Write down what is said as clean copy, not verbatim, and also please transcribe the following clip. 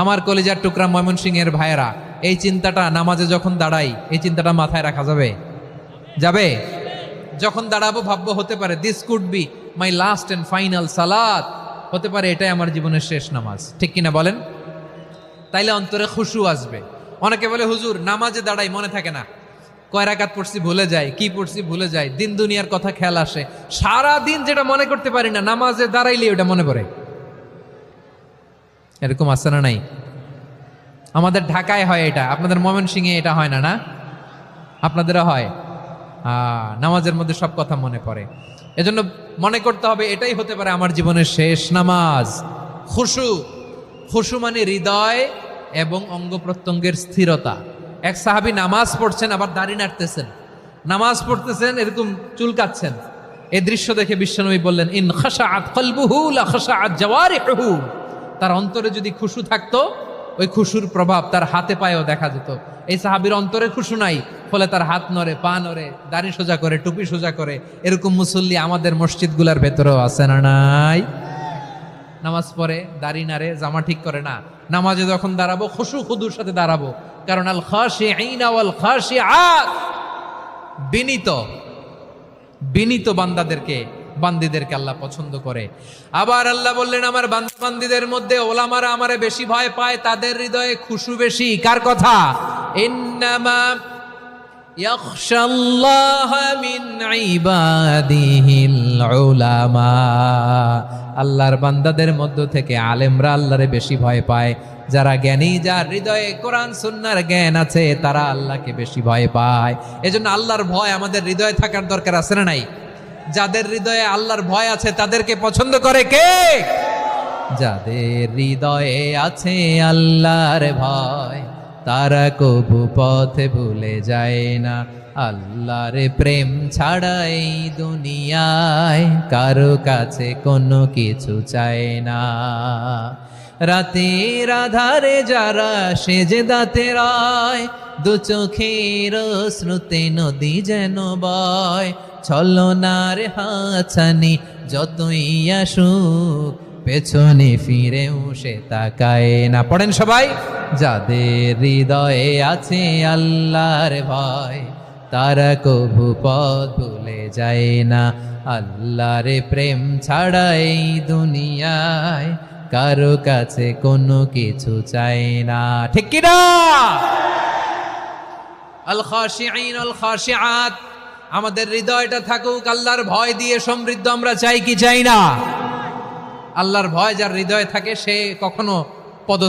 আমার কলিজার টুকরা ময়মনসিংহের ভাইয়েরা, এই চিন্তাটা নামাজে যখন দাঁড়াই, এই চিন্তাটা মাথায় রাখা যাবে? যাবে? যখন দাঁড়াবো ভাববো হতে পারে this could be my last and final সালাত, হতে পারে এটাই আমার জীবনের শেষ নামাজ, ঠিক কিনা বলেন? তাইলে অন্তরে খুশু আসবে। অনেকে বলে হুজুর নামাজে দাঁড়াই মনে থাকে না, কয় রাকাত পড়ছি ভুলে যায়, কি পড়ছি ভুলে যায়, দিন দুনিয়ার কথা খেয়াল আসে, সারা দিন যেটা মনে করতে পারি না নামাজে দাঁড়াইলে ওটা মনে পড়ে। এরকম আছে না নাই? আমাদের ঢাকায় হয় এটা, আপনাদের ময়মনসিংহে এটা হয় না? না আপনাদেরও হয়? নামাজের মধ্যে সব কথা মনে পড়ে। এজন্য মনে করতে হবে এটাই হতে পারে আমার জীবনের শেষ নামাজ। খুশু, খুশু মানে হৃদয় এবং অঙ্গ প্রত্যঙ্গের স্থিরতা। এক সাহাবী নামাজ পড়ছেন আবার দাড়ি নাড়তেছেন, নামাজ পড়তেছেন এরকম চুলকাচ্ছেন। এই দৃশ্য দেখে বিশ্বনবী বললেন, ইন খাশাআত কলবুহু লা খাশাআত জাওয়ারিহুহু। তার অন্তরে যদি খুশু থাকতো, ওই খুশুর প্রভাব তার হাতে পায়েও দেখা যেত। এই সাহাবীর অন্তরে খুশু নাই, ফলে তার হাত নড়ে, পা নড়ে, দাড়ি সোজা করে, টুপি সোজা করে। এরকম মুসল্লি আমাদের মসজিদগুলোর ভেতরেও আছে না নাই? নামাজ পড়ে, দাড়ি নাড়ে, জামা ঠিক করে না, নামাজে যখন দাঁড়াবো খুশু খুদুর সাথে দাঁড়াবো। কারণ আল খাশিঈনা ওয়াল খাশিআত, বিনীত বিনীত বান্দীদেরকে আল্লাহ পছন্দ করে। আবার আল্লাহ বললেন, আমার বান্দীদের মধ্যে ওলামারা আমারে বেশি ভয় পায়, তাদের হৃদয়ে খুশু বেশি। কার কথা? ইন্নামা ইয়াখশাল্লাহা মিন ইবাদিহিল উলামা। আল্লাহর বান্দাদের মধ্য থেকে আলেমরা আল্লাহরে বেশি ভয় পায়। যারা জ্ঞানী, যার হৃদয়ে কোরআন সুন্নাহর জ্ঞান আছে, তারা আল্লাহকে বেশি ভয় পায়। এজন্য আল্লাহর ভয় আমাদের হৃদয়ে থাকার দরকার আছে না নাই? যাদের হৃদয়ে আল্লাহর ভয় আছে তাদেরকে পছন্দ করে কে? যাদের হৃদয়ে আছে আল্লাহর ভয়, তারা কবু পথে ভুলে যায় না। আল্লাহর প্রেম ছাড়া এই দুনিয়ায় কারো কাছে কোনো কিছু চায় না। রাতের আধারে যারা সেজদাতে রয়, দু চোখের শ্রুতে নদী যেন বয়। ছলনার হাতছানি যতই আসুক, পেছনে ফিরেও সে তাকায় না। পড়েন সবাই। যাদের হৃদয়ে আছে আল্লাহর ভয়, তারা কবু পথ ভুলে যায় না। আল্লাহর প্রেম ছাড়া এই দুনিয়ায় কারো কাছে কোনো কিছু চায় না, ঠিক কি না? আল খাশিঈন আল খাশিআত, আমাদের হৃদয়টা থাকুক আল্লাহর ভয় দিয়ে সমৃদ্ধ। আমরা চাই কি চাই না? আল্লাহর ভয় যার হৃদয়ে থাকে সে কখনো পদ